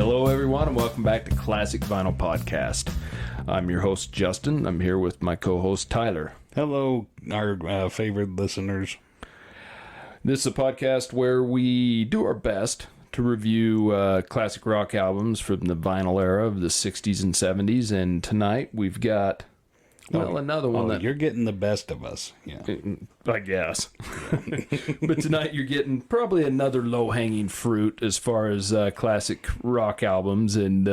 Hello, everyone, and welcome back to Classic Vinyl Podcast. I'm your host, Justin. I'm here with my co-host, Tyler. Hello, our favorite listeners. This is a podcast where we do our best to review classic rock albums from the vinyl era of the 60s and 70s, and tonight we've got, another one that... You're getting the best of us, yeah. I guess. But tonight you're getting probably another low-hanging fruit as far as classic rock albums, and...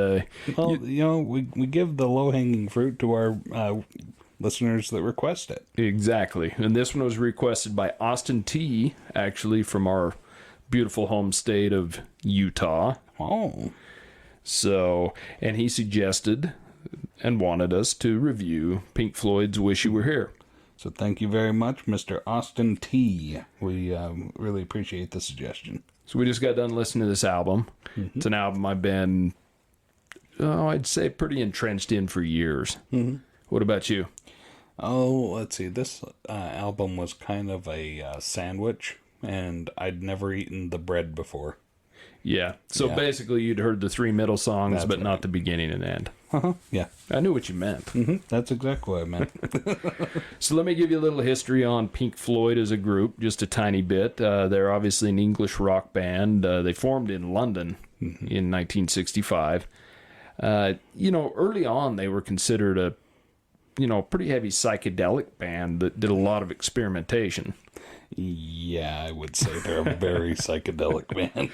we give the low-hanging fruit to our listeners that request it. Exactly. And this one was requested by Austin T., actually, from our beautiful home state of Utah. Oh. So, and he suggested and wanted us to review Pink Floyd's Wish You Were Here. So thank you very much, Mr. Austin T. We really appreciate the suggestion. So we just got done listening to this album. Mm-hmm. It's an album I've been, I'd say, pretty entrenched in for years. Mm-hmm. What about you? Oh, let's see. This album was kind of a sandwich, and I'd never eaten the bread before. Yeah. So basically you'd heard the three middle songs, that's but right. Not the beginning and end. Uh-huh. Yeah. I knew what you meant. Mm-hmm. That's exactly what I meant. So let me give you a little history on Pink Floyd as a group, just a tiny bit. They're obviously an English rock band. They formed in London in 1965. Early on they were considered a pretty heavy psychedelic band that did a lot of experimentation. Yeah, I would say they're a very psychedelic band.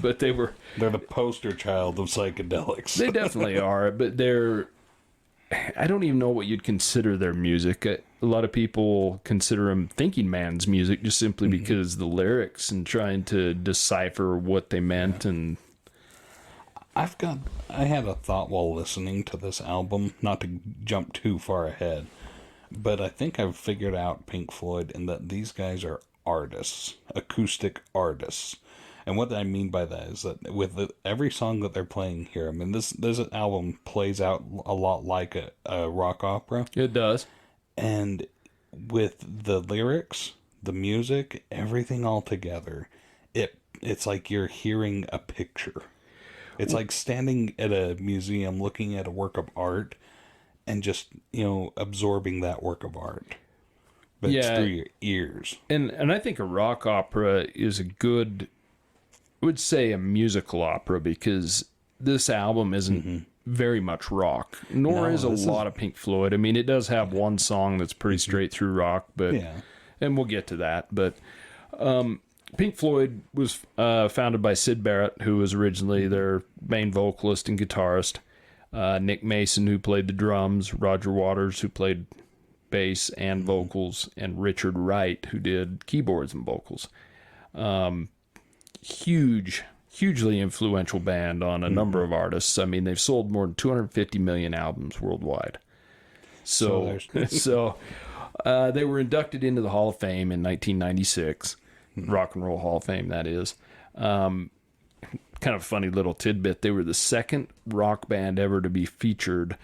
But they're the poster child of psychedelics. They definitely are, but I don't even know what you'd consider their music. A lot of people consider them thinking man's music just simply because the lyrics and trying to decipher what they meant. And I had a thought while listening to this album, not to jump too far ahead, but I think I've figured out Pink Floyd in that these guys are artists, acoustic artists. And what I mean by that is that with every song that they're playing here, I mean, this album plays out a lot like a rock opera. It does. And with the lyrics, the music, everything all together, it's like you're hearing a picture. It's like standing at a museum looking at a work of art and just, absorbing that work of art. But it's through your ears. And I think a rock opera is I would say a musical opera, because this album isn't very much rock, nor is a lot of Pink Floyd. I mean, it does have one song that's pretty straight through rock, but and we'll get to that. But Pink Floyd was founded by Syd Barrett, who was originally their main vocalist and guitarist, Nick Mason, who played the drums, Roger Waters, who played bass and vocals, and Richard Wright, who did keyboards and vocals. Hugely influential band on a number of artists. I mean, they've sold more than 250 million albums worldwide. So they were inducted into the Hall of Fame in 1996. Rock and Roll Hall of Fame, that is. Kind of funny little tidbit. They were the second rock band ever to be featured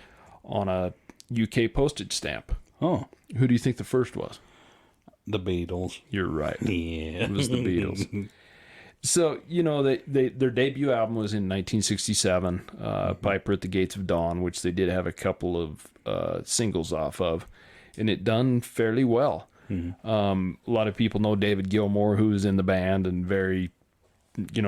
on a UK postage stamp. Oh. Who do you think the first was? The Beatles. You're right. Yeah. It was the Beatles. So, their debut album was in 1967, Piper at the Gates of Dawn, which they did have a couple of singles off of, and it done fairly well. A lot of people know David Gilmour, who is in the band and very,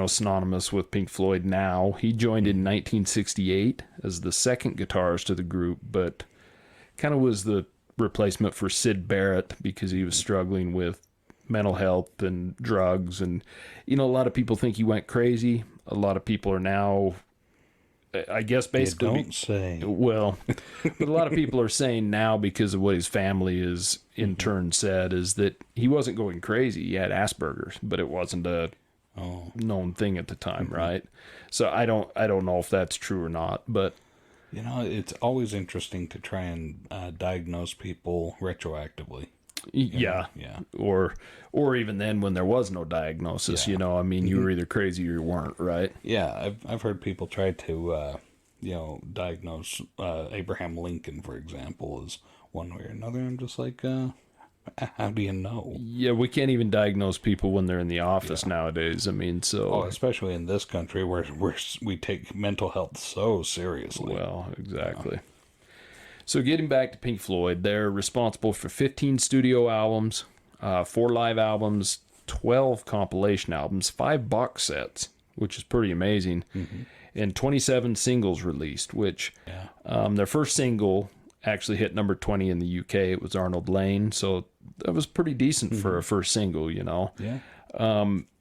synonymous with Pink Floyd now. He joined in 1968 as the second guitarist of the group, but kind of was the replacement for Syd Barrett because he was struggling with mental health and drugs. And, a lot of people think he went crazy. A lot of people are now, I guess, basically... You don't say. Well, but a lot of people are saying now, because of what his family is in turn said, is that he wasn't going crazy. He had Asperger's, but it wasn't a known thing at the time, right? So I don't know if that's true or not, but... it's always interesting to try and diagnose people retroactively. Yeah. Or even then when there was no diagnosis, you were either crazy or you weren't, right? Yeah, I've heard people try to, diagnose Abraham Lincoln, for example, as one way or another. I'm just like, How do you know? Yeah, we can't even diagnose people when they're in the office nowadays. I mean, so... Oh, especially in this country where we take mental health so seriously. Well, exactly. So getting back to Pink Floyd, they're responsible for 15 studio albums, 4 live albums, 12 compilation albums, 5 box sets, which is pretty amazing, and 27 singles released, which their first single actually hit number 20 in the UK. It was Arnold Lane, so that was pretty decent for a first single, you know. Yeah.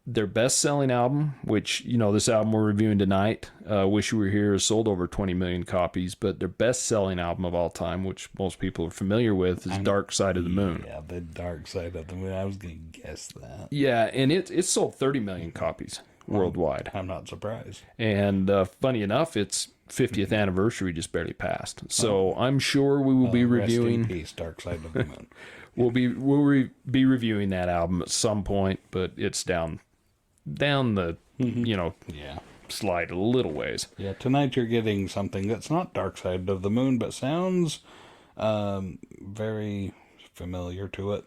Their best-selling album, which, you know, this album we're reviewing tonight, Wish You Were Here, has sold over 20 million copies, but their best-selling album of all time, which most people are familiar with, is Dark Side of the Moon. Yeah, the Dark Side of the Moon. I was going to guess that. Yeah, and it sold 30 million copies worldwide. I'm not surprised. And funny enough, its 50th anniversary just barely passed. So I'm sure we will be reviewing... Rest in peace, Dark Side of the Moon. We'll be reviewing that album at some point, but it's down the slide a little ways. Yeah, tonight you're getting something that's not Dark Side of the Moon, but sounds very familiar to it.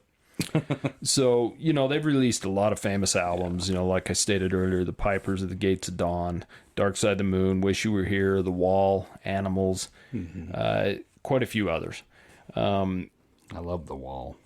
So, you know, they've released a lot of famous albums, you know, like I stated earlier, The Pipers at the Gates of Dawn, Dark Side of the Moon, Wish You Were Here, The Wall, Animals, quite a few others. I love The Wall.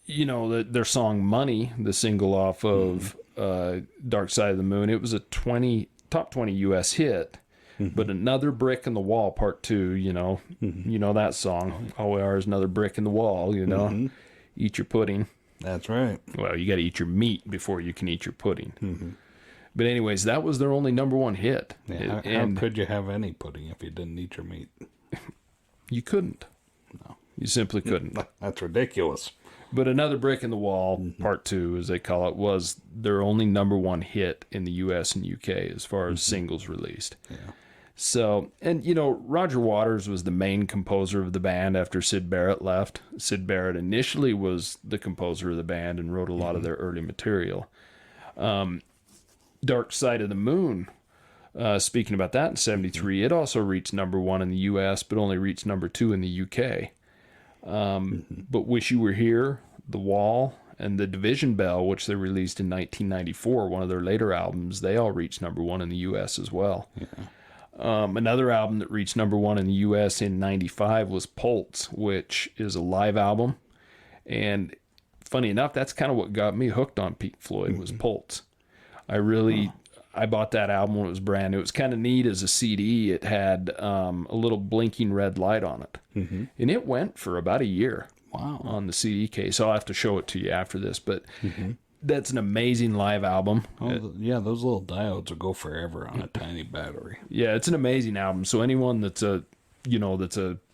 You know, their song Money, the single off of Dark Side of the Moon, it was a top 20 U.S. hit, but Another Brick in the Wall, Part 2, you know, you know that song, All We Are Is Another Brick in the Wall, you know, eat your pudding. That's right. Well, you got to eat your meat before you can eat your pudding. But anyways, that was their only number one hit. Yeah, how could you have any pudding if you didn't eat your meat? You couldn't. No. You simply couldn't. That's ridiculous. But Another Brick in the Wall, Part 2, as they call it, was their only number one hit in the U.S. and U.K. as far as singles released. Yeah. So, and, you know, Roger Waters was the main composer of the band after Syd Barrett left. Syd Barrett initially was the composer of the band and wrote a lot of their early material. Dark Side of the Moon, speaking about that in 73, it also reached number 1 in the U.S., but only reached number 2 in the U.K. But Wish You Were Here, The Wall, and The Division Bell, which they released in 1994, one of their later albums, they all reached number 1 in the U.S. as well. Yeah. Another album that reached number 1 in the U.S. in 95 was Pulse, which is a live album. And funny enough, that's kind of what got me hooked on Pink Floyd was Pulse. I bought that album when it was brand new. It was kind of neat as a CD. It had a little blinking red light on it. And it went for about a year on the CD case. I'll have to show it to you after this. But that's an amazing live album. Oh, yeah, those little diodes will go forever on a tiny battery. Yeah, it's an amazing album. So anyone that's a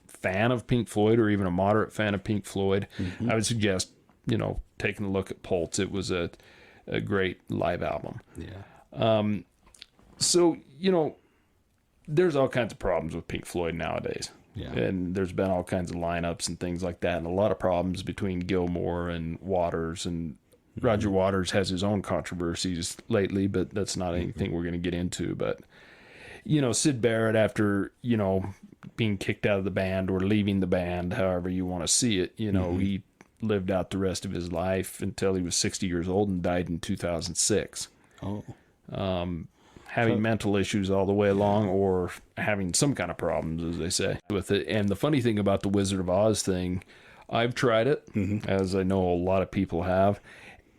fan of Pink Floyd or even a moderate fan of Pink Floyd, I would suggest, you know, taking a look at Pulse. It was a great live album. Yeah. So, you know, there's all kinds of problems with Pink Floyd nowadays. Yeah. And there's been all kinds of lineups and things like that, and a lot of problems between Gilmour and Waters, and Roger Waters has his own controversies lately, but that's not anything we're going to get into. But, you know, Syd Barrett, after, you know, being kicked out of the band or leaving the band, however you want to see it, you know, he lived out the rest of his life until he was 60 years old and died in 2006. Oh. Having mental issues all the way along, or having some kind of problems, as they say, with it. And the funny thing about the Wizard of Oz thing, I've tried it, as I know a lot of people have,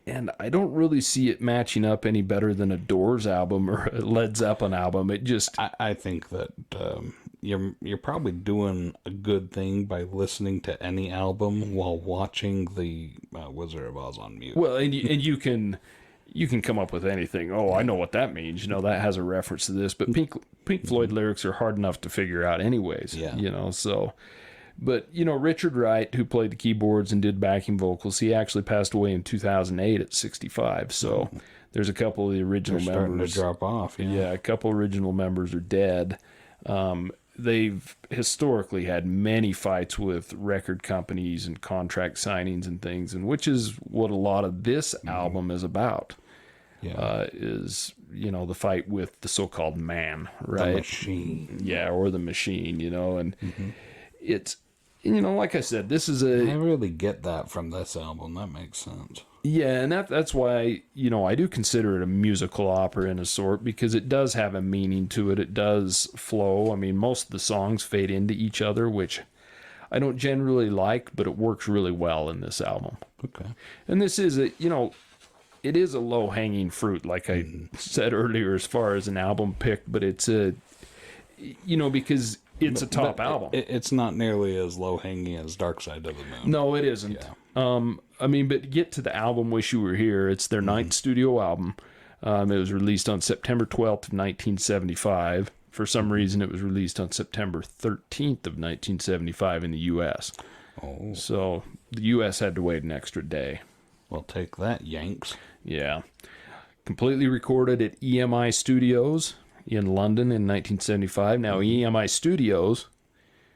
and I don't really see it matching up any better than a Doors album or a Led Zeppelin album. It just... I think that you're probably doing a good thing by listening to any album while watching the Wizard of Oz on mute. Well, and you can come up with anything. Oh, I know what that means. You know, that has a reference to this. But Pink Floyd lyrics are hard enough to figure out anyways. Yeah. You know, so... But, you know, Richard Wright, who played the keyboards and did backing vocals, he actually passed away in 2008 at 65. So there's a couple of the original members. Starting to drop off. Yeah, a couple original members are dead. They've historically had many fights with record companies and contract signings and things, and which is what a lot of this album is about. Yeah. Is, you know, the fight with the so-called man, right? The machine. Yeah, or the machine, you know, and it's, like I said, this is I really get that from this album. That makes sense. Yeah, and that's why, I do consider it a musical opera in a sort, because it does have a meaning to it. It does flow. I mean, most of the songs fade into each other, which I don't generally like, but it works really well in this album. Okay. And this is it is a low-hanging fruit, like I said earlier, as far as an album pick, but it's because it's a top album. It's not nearly as low-hanging as Dark Side of the Moon. No, it isn't. Yeah. But get to the album Wish You Were Here. It's their ninth studio album. It was released on September 12th of 1975. For some reason, it was released on September 13th of 1975 in the U.S. Oh. So the U.S. had to wait an extra day. Well, take that, Yanks. Yeah. Completely recorded at EMI Studios in London in 1975. Now, EMI Studios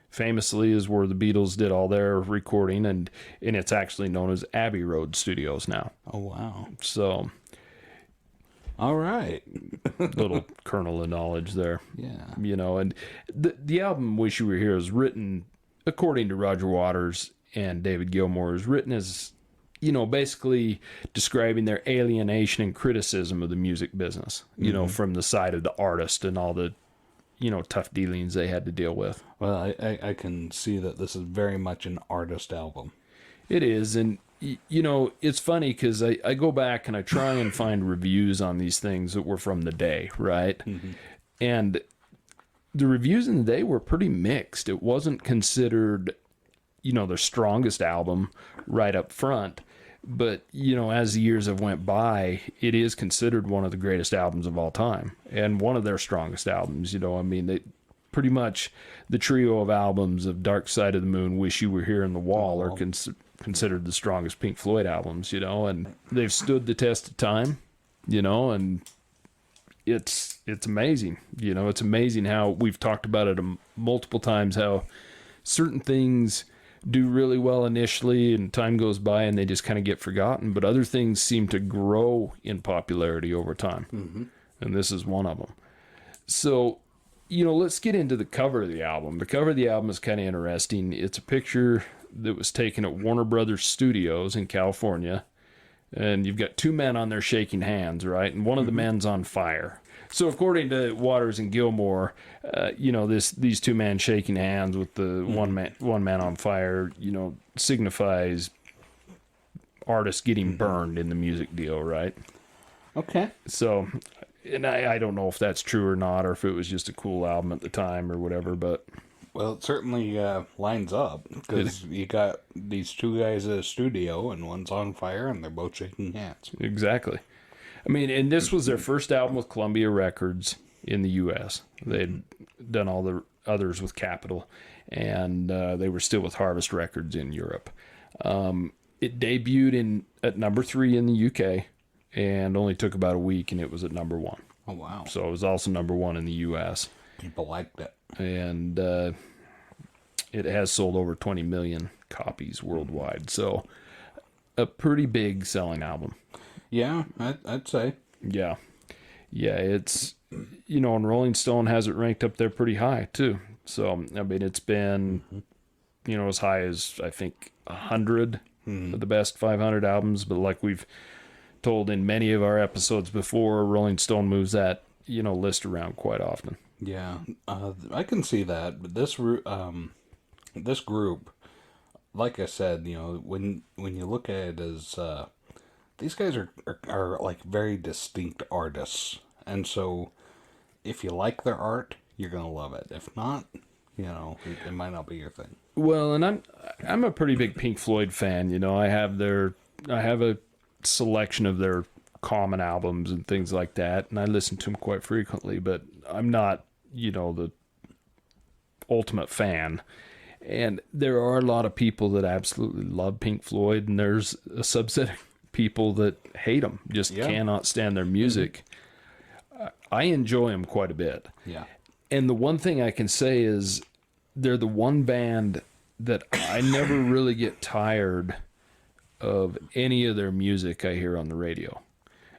famously is where the Beatles did all their recording, and it's actually known as Abbey Road Studios now. Oh, wow. So, all right. little kernel of knowledge there. Yeah. And the album Wish You Were Here is written, according to Roger Waters and David Gilmour, is written as, basically describing their alienation and criticism of the music business, from the side of the artist and all the tough dealings they had to deal with. Well, I can see that this is very much an artist album. It is, and it's funny because I go back and I try and find reviews on these things that were from the day, right? Mm-hmm. And the reviews in the day were pretty mixed. It wasn't considered, their strongest album right up front. But, as the years have went by, it is considered one of the greatest albums of all time and one of their strongest albums. They pretty much the trio of albums of Dark Side of the Moon, Wish You Were Here, and The Wall are considered the strongest Pink Floyd albums, and they've stood the test of time, and it's amazing. It's amazing how we've talked about it multiple times, how certain things do really well initially and time goes by and they just kind of get forgotten, but other things seem to grow in popularity over time. Mm-hmm. And this is one of them. So, let's get into the cover of the album. The cover of the album is kind of interesting. It's a picture that was taken at Warner Brothers Studios in California, and you've got two men on there shaking hands, right? And one of the men's on fire. So according to Waters and Gilmour, these two men shaking hands with the one man on fire, signifies artists getting burned in the music deal, right? Okay. So, and I don't know if that's true or not, or if it was just a cool album at the time or whatever, but... Well, it certainly lines up, because you got these two guys at a studio, and one's on fire, and they're both shaking hands. Exactly. I mean, and this was their first album with Columbia Records in the U.S. They'd done all the others with Capitol, and they were still with Harvest Records in Europe. It debuted at number 3 in the U.K., and only took about a week, and it was at number 1. Oh, wow. So it was also number 1 in the U.S. People liked it. And it has sold over 20 million copies worldwide. So a pretty big selling album. Yeah, I'd say. Yeah. Yeah, it's, and Rolling Stone has it ranked up there pretty high, too. So, I mean, it's been, as high as, I think, 100 of the best 500 albums. But like we've told in many of our episodes before, Rolling Stone moves that, list around quite often. Yeah, I can see that. But this group, like I said, when you look at it as... these guys are like very distinct artists, and so if you like their art, you're gonna love it. If not, it might not be your thing. Well, and I'm a pretty big Pink Floyd fan. I have a selection of their common albums and things like that, and I listen to them quite frequently. But I'm not, the ultimate fan. And there are a lot of people that absolutely love Pink Floyd, and there's a subset of people that hate them, just cannot stand their music. I enjoy them quite a bit. Yeah. And the one thing I can say is they're the one band that I never really get tired of any of their music I hear on the radio.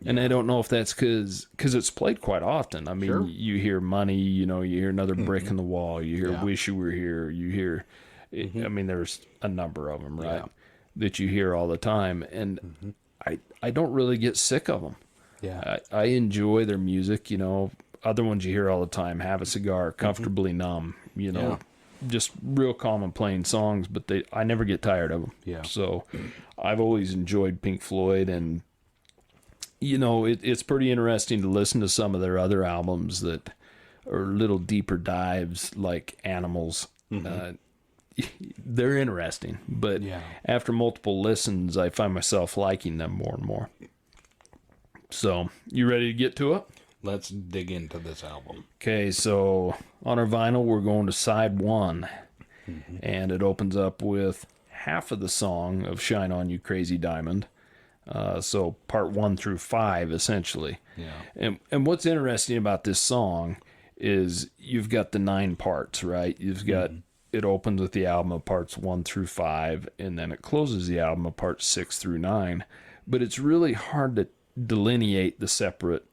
Yeah. And I don't know if that's because it's played quite often. I mean, you hear Money, you hear Another Brick in the Wall, you hear Wish You Were Here, you hear I mean, there's a number of them, right, that you hear all the time, and I don't really get sick of them. Yeah. I enjoy their music, you know. Other ones you hear all the time, Have a Cigar, Comfortably Numb, you know, just real common plain songs, but I never get tired of them. Yeah. So I've always enjoyed Pink Floyd, and, you know, it's pretty interesting to listen to some of their other albums that are little deeper dives, like Animals. They're interesting, but after multiple listens, I find myself liking them more and more. So, you ready to get to it? Let's dig into this album. Okay, so on our vinyl, we're going to side 1, and it opens up with half of the song of Shine On You Crazy Diamond. So part 1 through 5, essentially. Yeah. And what's interesting about this song is you've got the 9 parts, right? You've got, it opens with the album of parts 1 through 5, and then it closes the album of parts 6 through 9. But it's really hard to delineate the separate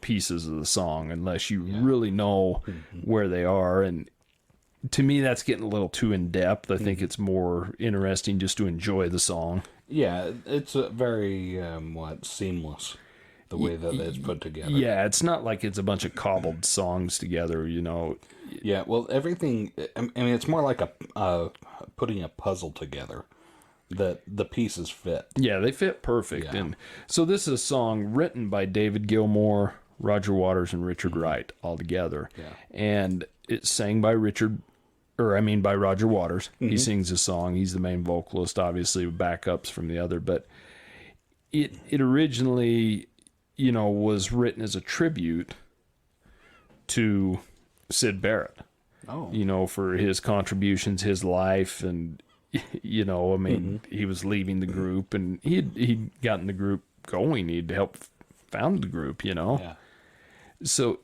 pieces of the song unless you really know where they are. And to me, that's getting a little too in depth. I think it's more interesting just to enjoy the song. Yeah, it's a very seamless, the way that it's put together. Yeah, it's not like it's a bunch of cobbled songs together, you know. Yeah, well, everything, I mean, it's more like putting a puzzle together. That the pieces fit. Yeah, they fit perfect. Yeah. And so this is a song written by David Gilmour, Roger Waters, and Richard Wright all together. Yeah. And it's sang by by Roger Waters. He sings the song. He's the main vocalist, obviously, with backups from the other. But it originally, you know, was written as a tribute to Syd Barrett. Oh. You know, for his contributions, his life, and, you know, I mean, he was leaving the group, and he'd gotten the group going. He'd helped found the group, you know. Yeah. So,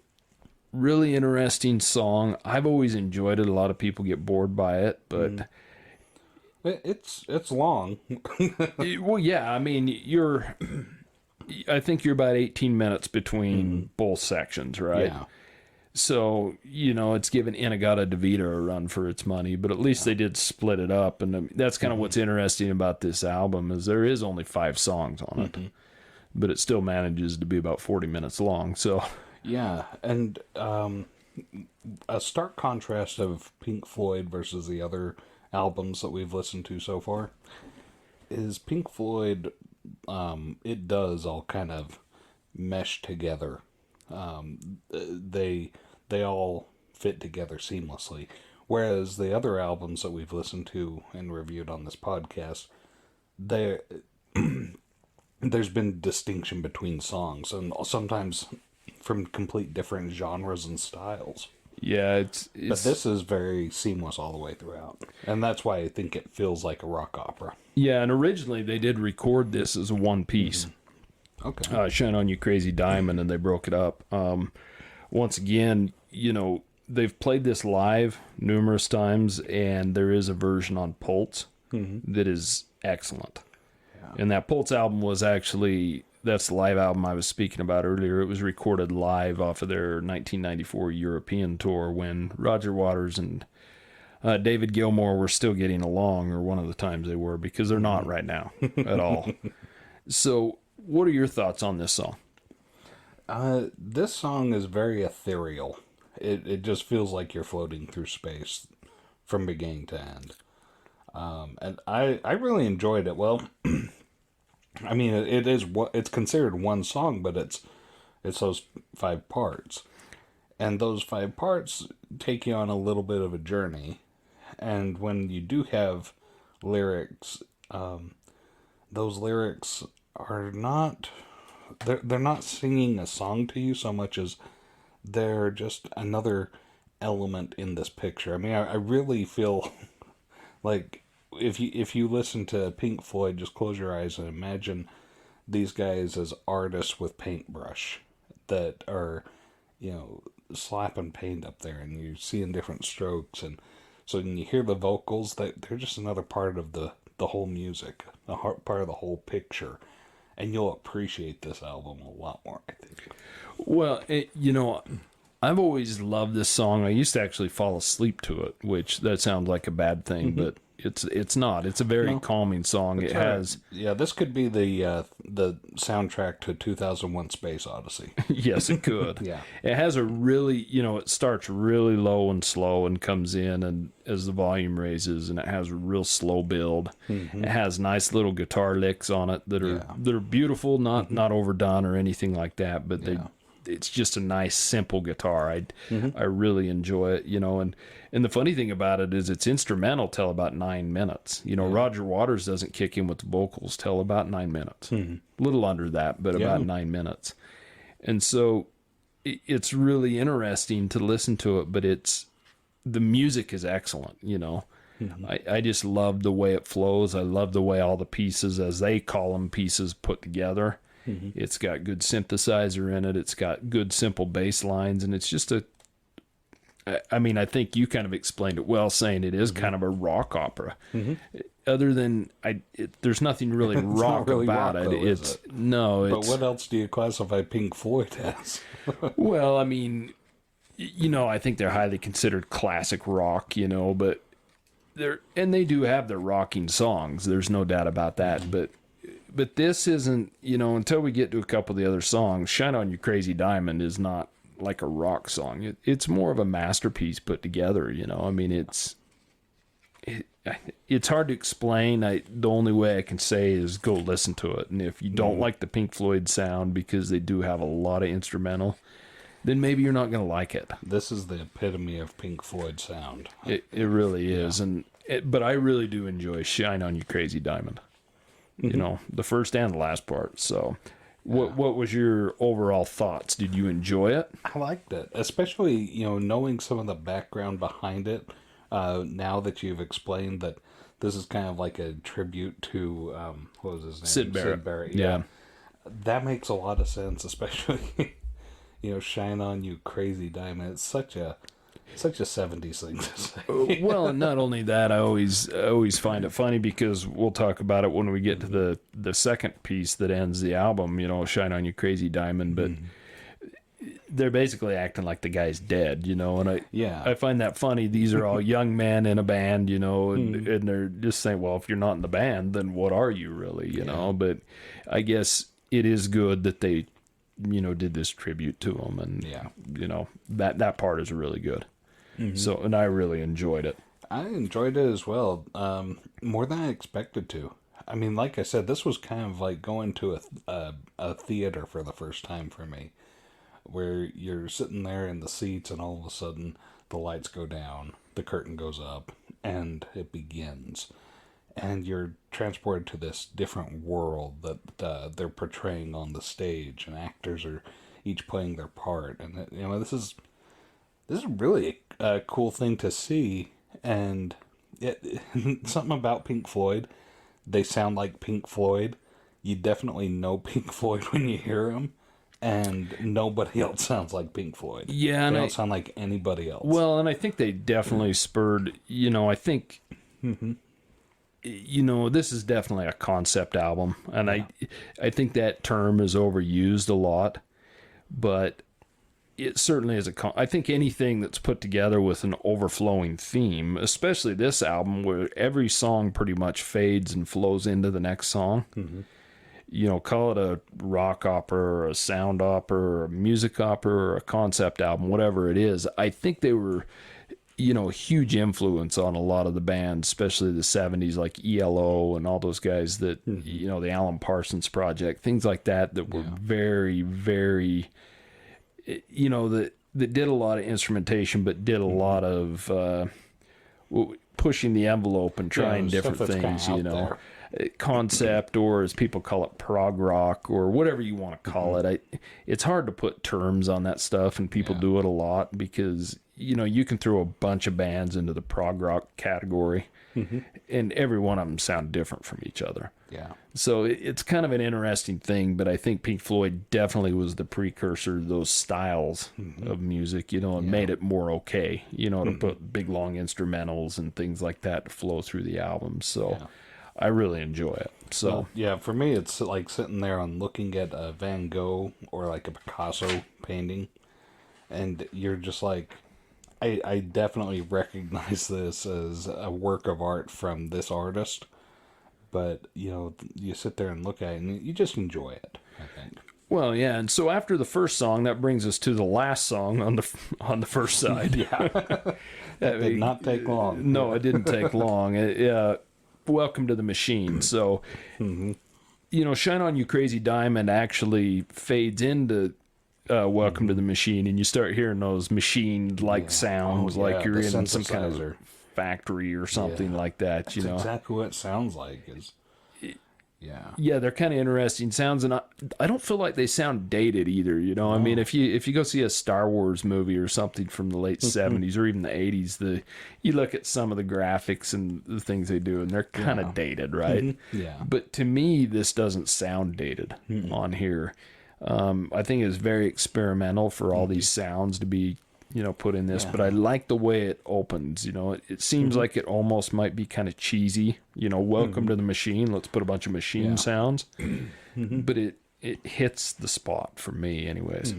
really interesting song. I've always enjoyed it. A lot of people get bored by it, but it's long. well, yeah. I mean, I think you're about 18 minutes between both sections, right? Yeah. So, you know, it's given Inagata-Devita a run for its money, but at least they did split it up. And that's kind of what's interesting about this album is there is only 5 songs on it, but it still manages to be about 40 minutes long. So, Yeah, and a stark contrast of Pink Floyd versus the other albums that we've listened to so far is Pink Floyd, it does all kind of mesh together. They all fit together seamlessly. Whereas the other albums that we've listened to and reviewed on this podcast, there's been distinction between songs, and sometimes from complete different genres and styles. yeah, it's But this is very seamless all the way throughout. And that's why I think it feels like a rock opera. yeah, and originally they did record this as one piece. Okay. Shine On You Crazy Diamond, and they broke it up. Once again, you know, they've played this live numerous times, and there is a version on Pulse that is excellent. Yeah. And that Pulse album was actually, that's the live album I was speaking about earlier. It was recorded live off of their 1994 European tour when Roger Waters and David Gilmour were still getting along, or one of the times they were, because they're not right now at all. So, what are your thoughts on this song? This song is very ethereal. It just feels like you're floating through space from beginning to end. And I really enjoyed it. Well, I mean, it's considered one song, but it's those 5 parts. And those 5 parts take you on a little bit of a journey. And when you do have lyrics, those lyrics are not, they're not singing a song to you so much as they're just another element in this picture. I mean, I really feel like if you listen to Pink Floyd, just close your eyes and imagine these guys as artists with paintbrush that are, you know, slapping paint up there, and you're seeing different strokes, and so when you hear the vocals, they're just another part of the whole music, part of the whole picture, and you'll appreciate this album a lot more, I think. Well, you know, I've always loved this song. I used to actually fall asleep to it, which that sounds like a bad thing, but it's not. It's a very calming song. It has Yeah, this could be the soundtrack to 2001: Space Odyssey. yes, it could. Yeah. It has a really, it starts really low and slow and comes in and as the volume raises, and it has a real slow build. It has nice little guitar licks on it that are beautiful, not overdone or anything like that, but it's just a nice simple guitar. I really enjoy it, and the funny thing about it is it's instrumental till about 9 minutes. Roger Waters doesn't kick in with the vocals till about 9 minutes. A little under that, but about 9 minutes. And so it's really interesting to listen to it, but the music is excellent, I just love the way it flows. I love the way all the pieces, as they call them, pieces put together. It's got good synthesizer in it. It's got good simple bass lines, and it's just I think you kind of explained it well, saying it is kind of a rock opera. Other than there's nothing really rock really about rock, it. though, is it? No. But what else do you classify Pink Floyd as? Well, I think they're highly considered classic rock, but they do have their rocking songs. There's no doubt about that, But this isn't, until we get to a couple of the other songs, Shine On You Crazy Diamond is not like a rock song. It's more of a masterpiece put together, it's hard to explain. The only way I can say is go listen to it. And if you don't like the Pink Floyd sound, because they do have a lot of instrumental, then maybe you're not going to like it. This is the epitome of Pink Floyd sound. It really is. But I really do enjoy Shine On You Crazy Diamond. The first and the last part. So what was your overall thoughts? Did you enjoy it? I liked it, especially, knowing some of the background behind it. Now that you've explained that this is kind of like a tribute to, what was his name? Syd Barrett. Syd Barrett. Yeah. That makes a lot of sense, especially, Shine On You Crazy Diamond. It's such a 70s thing to say. Well, and not only that, I always find it funny, because we'll talk about it when we get to the second piece that ends the album, Shine On You Crazy Diamond, but they're basically acting like the guy's dead, and I find that funny. These are all young men in a band, and they're just saying, well, if you're not in the band, then what are you really, but I guess it is good that they, did this tribute to him, and that part is really good. So, and I really enjoyed it. I enjoyed it as well, more than I expected to. I mean, like I said, this was kind of like going to a theater for the first time for me, where you're sitting there in the seats and all of a sudden the lights go down, the curtain goes up, and it begins. And you're transported to this different world that they're portraying on the stage, and actors are each playing their part. And this is really a cool thing to see. And something about Pink Floyd, they sound like Pink Floyd. You definitely know Pink Floyd when you hear them, and nobody else sounds like Pink Floyd. Yeah, they don't sound like anybody else. Well, and I think they definitely spurred. I think. This is definitely a concept album, and I think that term is overused a lot, but it certainly is I think anything that's put together with an overflowing theme, especially this album, where every song pretty much fades and flows into the next song. Call it a rock opera or a sound opera or a music opera or a concept album, whatever it is. I think they were huge influence on a lot of the bands, especially the 70s, like ELO and all those guys that, the Alan Parsons Project, things like that were very, very, that did a lot of instrumentation, but did a lot of pushing the envelope and trying different things, concept, or as people call it, prog rock, or whatever you want to call it. It's hard to put terms on that stuff, and people do it a lot because you can throw a bunch of bands into the prog rock category, and every one of them sound different from each other. Yeah. So it's kind of an interesting thing, but I think Pink Floyd definitely was the precursor to those styles of music, and made it more okay, to put big long instrumentals and things like that to flow through the album. So I really enjoy it. So for me, it's like sitting there and looking at a Van Gogh or like a Picasso painting, and you're just like, I definitely recognize this as a work of art from this artist, but you sit there and look at it and you just enjoy it, I think. Well, yeah, and so after the first song, that brings us to the last song on the first side. Yeah. That did not take long. No, it didn't take long. Welcome to the Machine. So, Shine On You Crazy Diamond actually fades into Welcome to the Machine, and you start hearing those machine-like sounds, like you're in some kind of factory or something like that. That's exactly what it sounds like. Yeah, they're kind of interesting sounds, and I don't feel like they sound dated either. I mean, if you go see a Star Wars movie or something from the late '70s or even the '80s, you look at some of the graphics and the things they do, and they're kind of dated, right? Yeah. But to me, this doesn't sound dated on here. I think it's very experimental for all these sounds to be put in this, but I like the way it opens. It seems like it almost might be kind of cheesy. Welcome to the Machine. Let's put a bunch of machine sounds, but it hits the spot for me, anyways.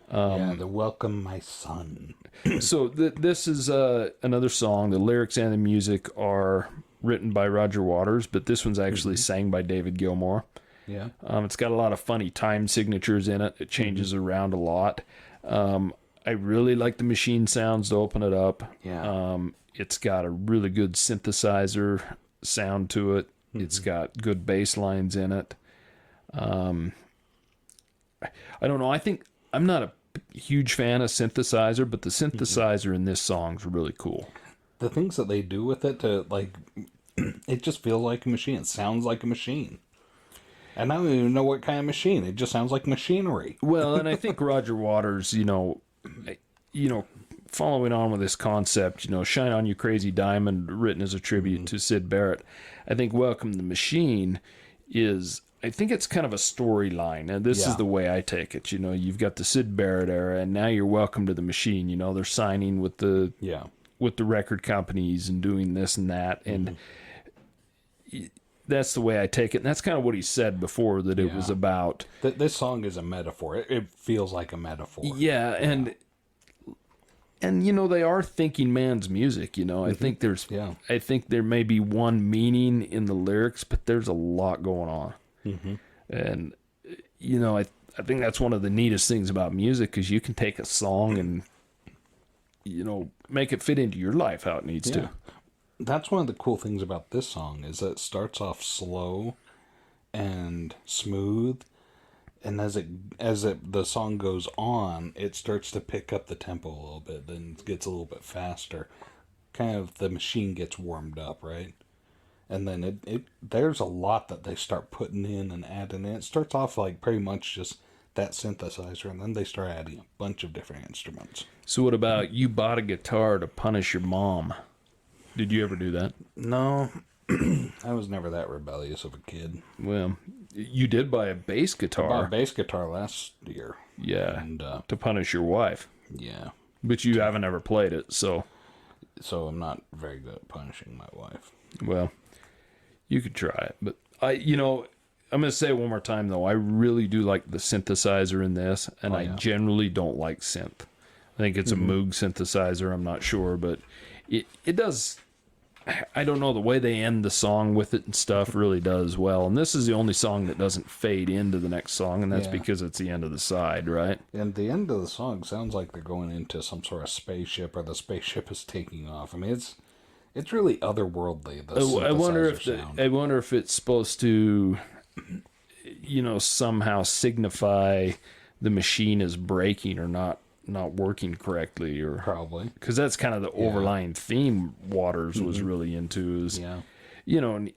The Welcome My Son. So this is another song. The lyrics and the music are written by Roger Waters, but this one's actually sang by David Gilmour. Yeah. It's got a lot of funny time signatures in it. It changes around a lot. I really like the machine sounds to open it up. Yeah. It's got a really good synthesizer sound to it. It's got good bass lines in it. I don't know. I think I'm not a huge fan of synthesizer, but the synthesizer in this song's really cool. The things that they do with it it just feels like a machine. It sounds like a machine. And I don't even know what kind of machine. It just sounds like machinery. Well, and I think Roger Waters, following on with this concept, Shine On You Crazy Diamond, written as a tribute to Syd Barrett. I think Welcome to the Machine I think it's kind of a storyline, and this is the way I take it. You've got the Syd Barrett era, and now you're Welcome to the Machine. They're signing with the record companies and doing this and that, and that's the way I take it. And that's kind of what he said before, that it was about. This song is a metaphor. It feels like a metaphor. Yeah, and they are thinking man's music. I think I think there may be one meaning in the lyrics, but there's a lot going on. And I think that's one of the neatest things about music, because you can take a song and make it fit into your life how it needs to. That's one of the cool things about this song, is that it starts off slow and smooth, and as the song goes on, it starts to pick up the tempo a little bit, then it gets a little bit faster. Kind of the machine gets warmed up, right? And then there's a lot that they start putting in and adding in. It starts off like pretty much just that synthesizer, and then they start adding a bunch of different instruments. So what about You Bought a Guitar to Punish Your Mom? Did you ever do that? No. I was never that rebellious of a kid. Well, you did buy a bass guitar. I bought a bass guitar last year. Yeah, and, to punish your wife. Yeah. But you haven't ever played it, so... So I'm not very good at punishing my wife. Well, you could try it. But, I'm going to say it one more time, though. I really do like the synthesizer in this, and I generally don't like synth. I think it's a Moog synthesizer, I'm not sure, but it does... I don't know, the way they end the song with it and stuff really does well. And this is the only song that doesn't fade into the next song, and that's because it's the end of the side, right? And the end of the song sounds like they're going into some sort of spaceship, or the spaceship is taking off. I mean, it's really otherworldly. I wonder if it's supposed to, somehow signify the machine is breaking or not working correctly, or probably, because that's kind of the overlying theme Waters was really into, is and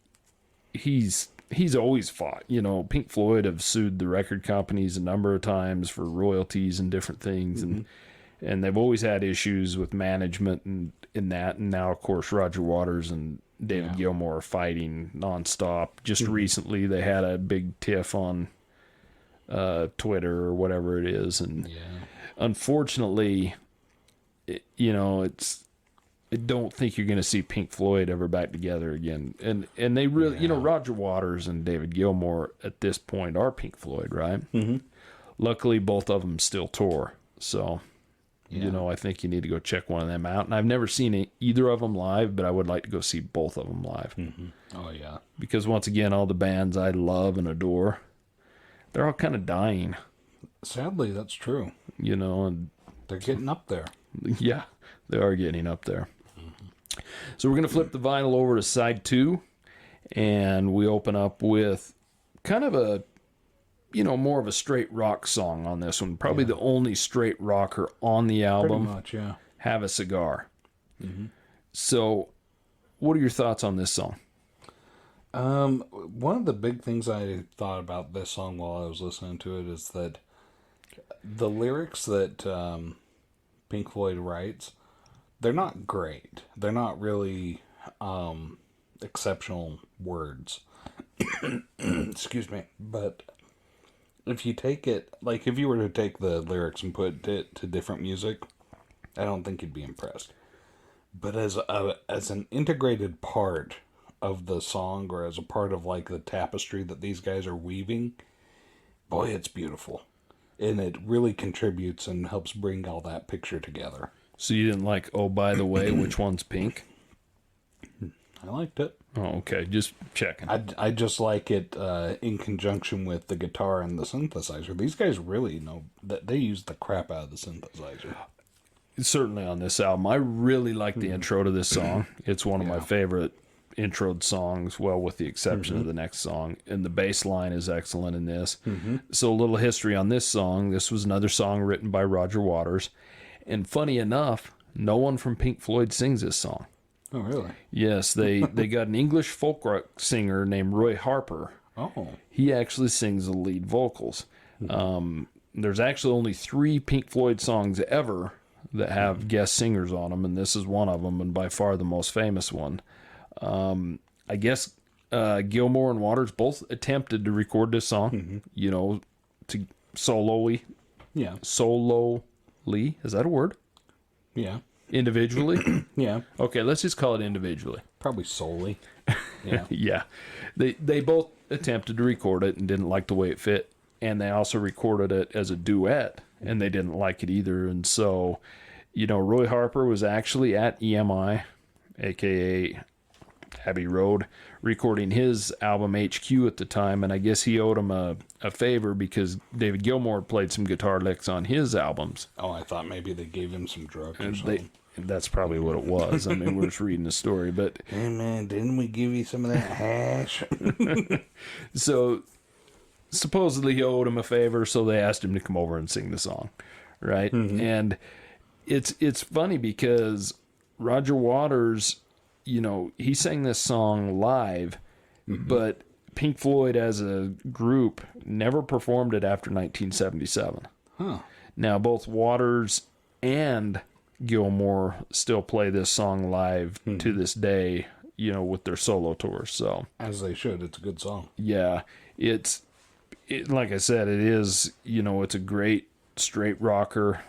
he's always fought. Pink Floyd have sued the record companies a number of times for royalties and different things, and they've always had issues with management and in that, and now of course Roger Waters and David Gilmour are fighting nonstop. Just recently they had a big tiff on Twitter or whatever it is, and unfortunately, I don't think you're going to see Pink Floyd ever back together again. And they really, Roger Waters and David Gilmour at this point are Pink Floyd, right? Mm-hmm. Luckily, both of them still tour. So, Yeah. you know, I think you need to go check one of them out. And I've never seen either of them live, but I would like to go see both of them live. Mm-hmm. Oh, yeah. Because once again, all the bands I love and adore, they're all kind of dying, Sadly, that's true. you know, and They're getting up there. yeah, they are getting up there. So we're going to flip the vinyl over to side 2, and we open up with kind of a, you know, more of a straight rock song on this one. Probably the only straight rocker on the album. Pretty much, yeah. Have a Cigar. So what are your thoughts on this song? One of the big things I thought about this song while I was listening to it is that the lyrics that Pink Floyd writes, they're not great. They're not really exceptional words. Excuse me. But if you take it, like if you were to take the lyrics and put it to different music, I don't think you'd be impressed. But as an integrated part of the song, or as a part of like the tapestry that these guys are weaving, boy, it's beautiful. And it really contributes and helps bring all that picture together. So you didn't like, oh, by the way, which one's pink? I liked it. Oh, okay. Just checking. I just like it in conjunction with the guitar and the synthesizer. These guys really know that they use the crap out of the synthesizer. Certainly on this album. I really like the intro to this song. It's one of my favorite introed songs, well, with the exception of the next song. And the bass line is excellent in this. So a little history on this song. This was another song written by Roger Waters. And funny enough, no one from Pink Floyd sings this song. Oh, really? Yes, they got an English folk rock singer named Roy Harper. Oh. He actually sings the lead vocals. There's actually only 3 Pink Floyd songs ever that have guest singers on them, and this is one of them, and by far the most famous one. I guess Gilmour and Waters both attempted to record this song, you know, to solo-ly. Yeah. Solo-ly? Is that a word? Yeah. Individually? Yeah. Okay, let's just call it individually. Probably solely. Yeah. Yeah. They both attempted to record it and didn't like the way it fit, and they also recorded it as a duet, and they didn't like it either. And so, you know, Roy Harper was actually at EMI, aka Abbey Road, recording his album HQ at the time, and I guess he owed him a favor because David Gilmour played some guitar licks on his albums. Oh, I thought maybe they gave him some drugs or something. That's probably what it was. I mean, we're just reading the story, but Hey, man, didn't we give you some of that hash? so supposedly he owed him a favor, so they asked him to come over and sing the song, right? And it's funny because Roger Waters, you know, he sang this song live, but Pink Floyd as a group never performed it after 1977. Huh. Now, both Waters and Gilmour still play this song live to this day, you know, with their solo tours. So, As they should. It's a good song. yeah, it's like I said, it is, you know, it's a great straight rocker.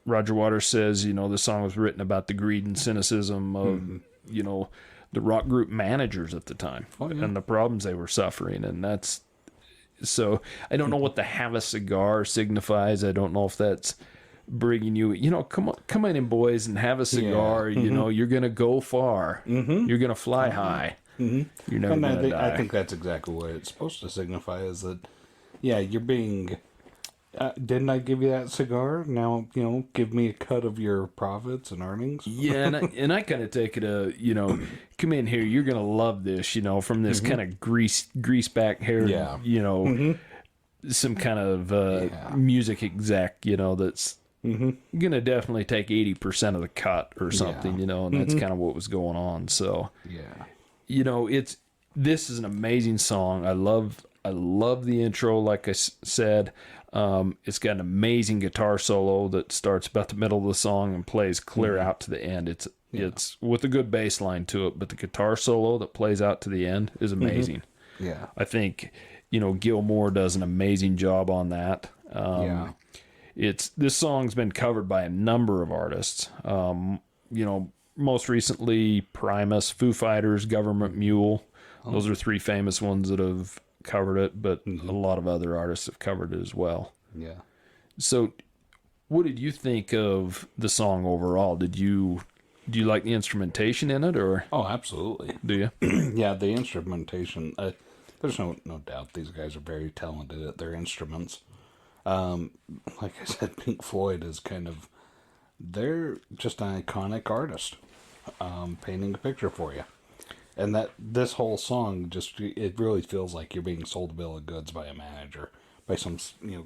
Roger Waters says, you know, the song was written about the greed and cynicism of, you know, the rock group managers at the time and the problems they were suffering. And that's, so I don't know what the have a cigar signifies. I don't know if that's bringing you, you know, come on in, boys, and have a cigar. You know, you're going to go far. You're going to fly high. You're never going to die. I think that's exactly what it's supposed to signify, is that, yeah, you're being... didn't I give you that cigar? Now, you know, give me a cut of your profits and earnings. Yeah, and I kind of take it, you know, come in here, you're going to love this, you know, from this kind of grease back hair, you know, some kind of music exec, you know, that's going to definitely take 80% of the cut or something, you know, and that's kind of what was going on. So, you know, this is an amazing song. I love the intro, like I said. It's got an amazing guitar solo that starts about the middle of the song and plays clear out to the end. It's with a good bass line to it, but the guitar solo that plays out to the end is amazing. Yeah. I think, you know, Gilmour does an amazing job on that. This song's been covered by a number of artists. You know, most recently Primus, Foo Fighters, Government Mule. Those are 3 famous ones that have covered it, but a lot of other artists have covered it as well. Yeah. So what did you think of the song overall? Do you like the instrumentation in it, or Oh, absolutely. do you? Yeah, the instrumentation. There's no doubt these guys are very talented at their instruments. Like I said, Pink Floyd is they're just an iconic artist, painting a picture for you. And that this whole song it really feels like you're being sold a bill of goods by a manager, by some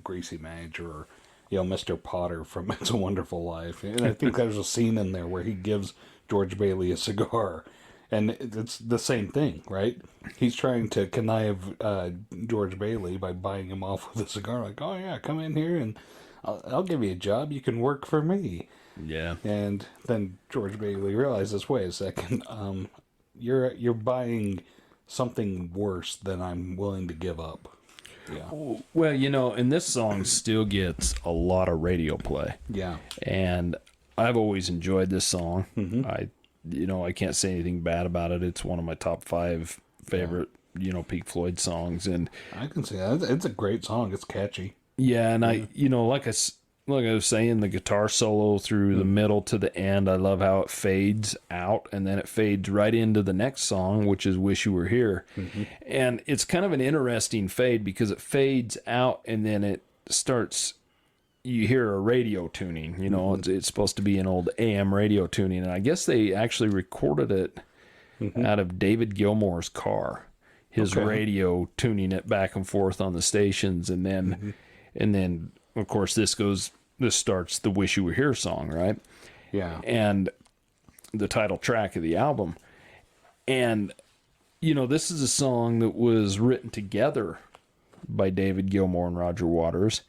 greasy manager, or Mr. Potter from It's a Wonderful Life. And I think there's a scene in there where he gives George Bailey a cigar, and it's the same thing, right? He's trying to connive George Bailey by buying him off with a cigar. Like, oh yeah, come in here and I'll give you a job. You can work for me. Yeah. And then George Bailey realizes, wait a second, you're buying something worse than I'm willing to give up. Yeah. Well, and this song still gets a lot of radio play. Yeah. And I've always enjoyed this song. Mm-hmm. I can't say anything bad about it. It's one of my top 5 favorite, Pink Floyd songs. And I can see that. It's a great song. It's catchy. yeah, and I like I was saying, the guitar solo through the middle to the end, I love how it fades out and then it fades right into the next song, which is Wish You Were Here. Mm-hmm. And it's kind of an interesting fade because it fades out and then it starts, you hear a radio tuning, it's supposed to be an old AM radio tuning. And I guess they actually recorded it out of David Gilmour's car, his radio tuning it back and forth on the stations. And then, of course, this starts the Wish You Were Here song, right? Yeah. And the title track of the album. And, this is a song that was written together by David Gilmour and Roger Waters.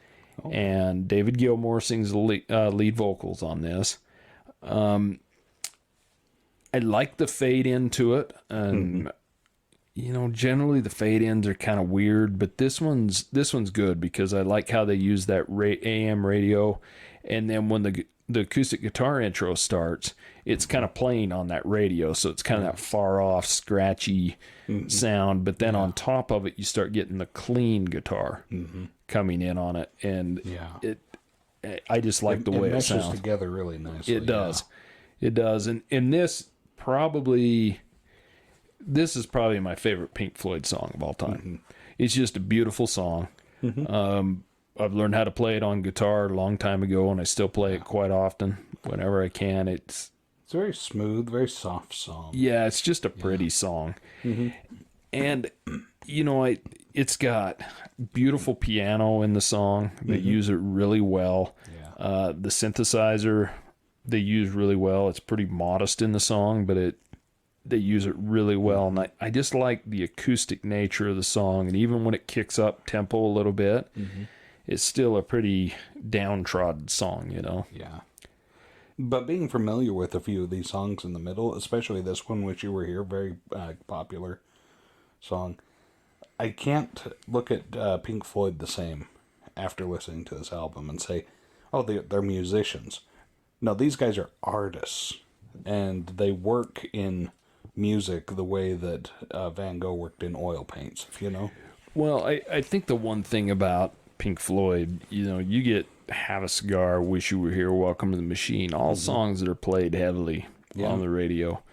Oh. And David Gilmour sings the lead vocals on this. I like the fade into it. And, generally the fade ins are kind of weird, but this one's good because I like how they use that AM radio, and then when the acoustic guitar intro starts, it's kind of playing on that radio, so it's kind of that far off scratchy sound, but then on top of it you start getting the clean guitar coming in on it, and I just like the way it sounds. It meshes together really nicely. It does. It does. And this is probably my favorite Pink Floyd song of all time. Mm-hmm. It's just a beautiful song. Mm-hmm. I've learned how to play it on guitar a long time ago, and I still play it quite often whenever I can. It's very smooth, very soft song. Yeah, it's just a pretty song. Mm-hmm. And, it's got beautiful piano in the song. They use it really well. Yeah. The synthesizer they use really well. It's pretty modest in the song, but they use it really well, and I just like the acoustic nature of the song, and even when it kicks up tempo a little bit, it's still a pretty downtrodden song, Yeah. But being familiar with a few of these songs in the middle, especially this one, Wish You Were Here, very popular song, I can't look at Pink Floyd the same after listening to this album and say, oh, they're musicians. No, these guys are artists, and they work in music the way that Van Gogh worked in oil paints, Well, I think the one thing about Pink Floyd, you get Have a Cigar, Wish You Were Here, Welcome to the Machine, all songs that are played heavily on the radio.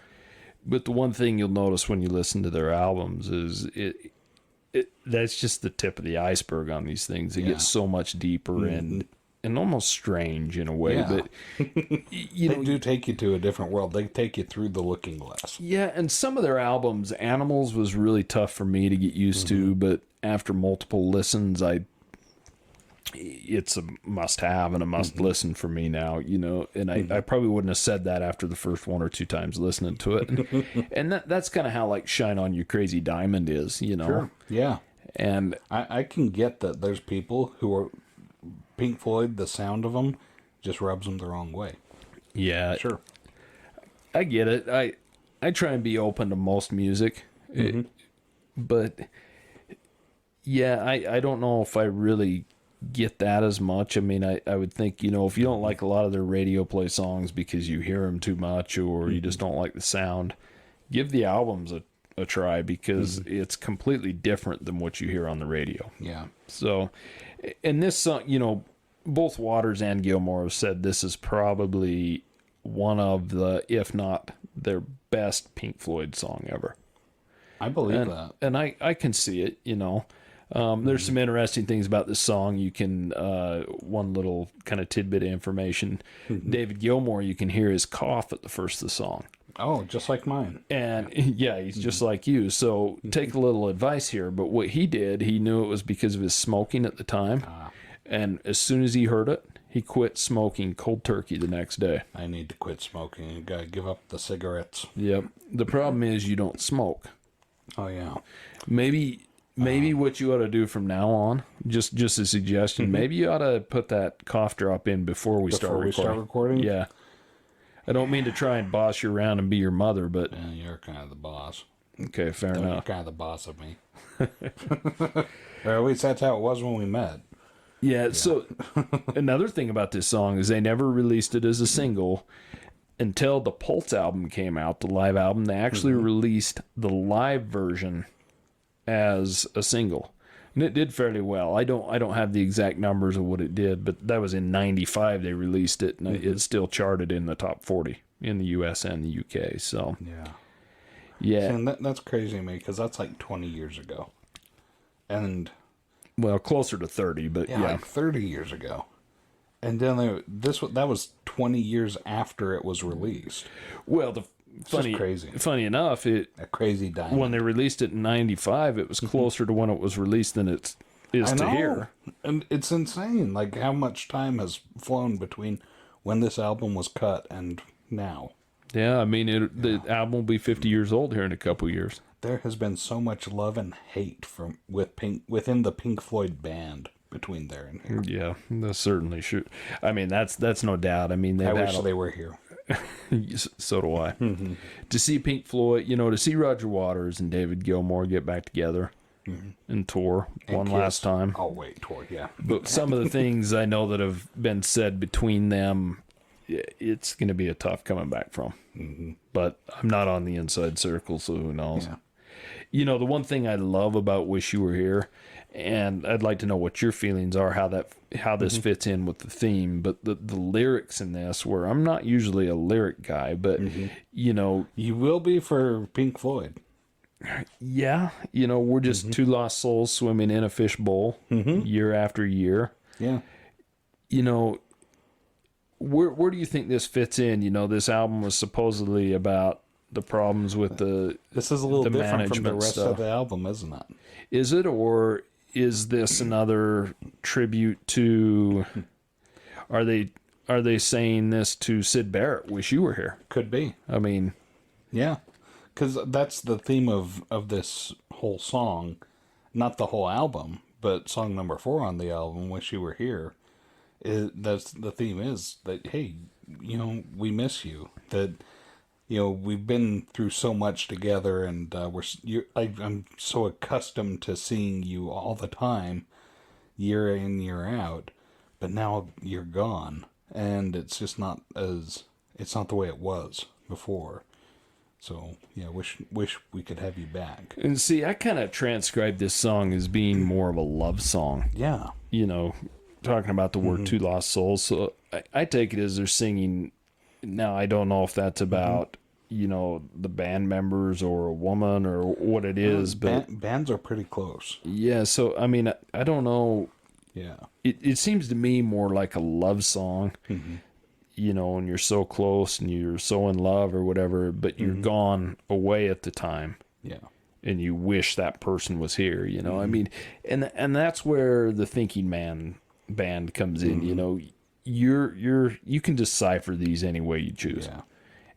But the one thing you'll notice when you listen to their albums is that's just the tip of the iceberg on these things. They get so much deeper and almost strange in a way. Yeah. But they do take you to a different world. They take you through the looking glass. Yeah, and some of their albums, Animals was really tough for me to get used to, but after multiple listens, it's a must-have and a must-listen for me now, and I probably wouldn't have said that after the first 1 or 2 times listening to it. And that's kind of how, like, Shine On You Crazy Diamond is, Sure, yeah. And I can get that there's people who are Pink Floyd, the sound of them just rubs them the wrong way. Yeah. Sure. I get it. I try and be open to most music. But, yeah, I don't know if I really get that as much. I mean, I would think, if you don't like a lot of their radio play songs because you hear them too much or you just don't like the sound, give the albums a try because it's completely different than what you hear on the radio. Yeah. So, and this song, both Waters and Gilmour have said this is probably one of the, if not their best Pink Floyd song ever. I believe that. And I can see it, you know. There's some interesting things about this song. You can, one little kind of tidbit of information. David Gilmour, you can hear his cough at the first of the song. Oh, just like mine. And yeah, he's just like you. So take a little advice here. But what he did, he knew it was because of his smoking at the time. And as soon as he heard it, he quit smoking cold turkey the next day. I need to quit smoking. You gotta give up the cigarettes. Yep. The problem is you don't smoke. Oh, yeah. Maybe what you ought to do from now on, just a suggestion, maybe you ought to put that cough drop in before we start recording. Yeah. I don't mean to try and boss you around and be your mother, but... Yeah, you're kind of the boss. Okay, fair enough. You're kind of the boss of me. Or at least that's how it was when we met. Yeah, so another thing about this song is they never released it as a single until the Pulse album came out, the live album. They actually released the live version as a single. And it did fairly well. I don't have the exact numbers of what it did, but that was in 95 they released it, and it still charted in the top 40 in the US and the UK. So yeah. And that's crazy to me, because that's like 20 years ago. And... well, closer to 30, but yeah. Like 30 years ago. And then that was 20 years after it was released. Well, crazy. Funny enough, a crazy diamond. When they released it in 95, it was closer to when it was released than it is to here. And it's insane, like how much time has flown between when this album was cut and now. Yeah, I mean, the album will be 50 years old here in a couple years. There has been so much love and hate within the Pink Floyd band between there and here. Yeah, that's certainly true. I mean, that's no doubt. I mean, I wish they were here. So do I. To see Pink Floyd, to see Roger Waters and David Gilmour get back together and tour one last time. Oh, wait, tour, yeah. But some of the things I know that have been said between them, it's going to be a tough coming back from. But I'm not on the inside circle, so who knows? Yeah. The one thing I love about Wish You Were Here, and I'd like to know what your feelings are, how this fits in with the theme, but the lyrics in this, where I'm not usually a lyric guy, but, You will be for Pink Floyd. Yeah, we're just two lost souls swimming in a fishbowl year after year. Yeah. Where do you think this fits in? This album was supposedly about the problems with This is a little different from the rest of the album, isn't it? Is it, or is this another tribute to? Are they saying this to Syd Barrett? Wish You Were Here. Could be. I mean, yeah, because that's the theme of this whole song, not the whole album, but song number 4 on the album, "Wish You Were Here." That's the theme is that, hey, we miss you. That we've been through so much together, and I'm so accustomed to seeing you all the time, year in, year out, but now you're gone, and it's just it's not the way it was before. So yeah, wish we could have you back. And see, I kind of transcribed this song as being more of a love song. Yeah, talking about the word two lost souls. So I take it as they're singing. Now I don't know if that's about the band members or a woman or what it is, but bands are pretty close. Yeah, so I mean, I don't know. Yeah, it seems to me more like a love song. And you're so close and you're so in love or whatever, but you're gone away at the time. Yeah, and you wish that person was here. I mean, and that's where the Thinking Man band comes in. You can decipher these any way you choose. Yeah.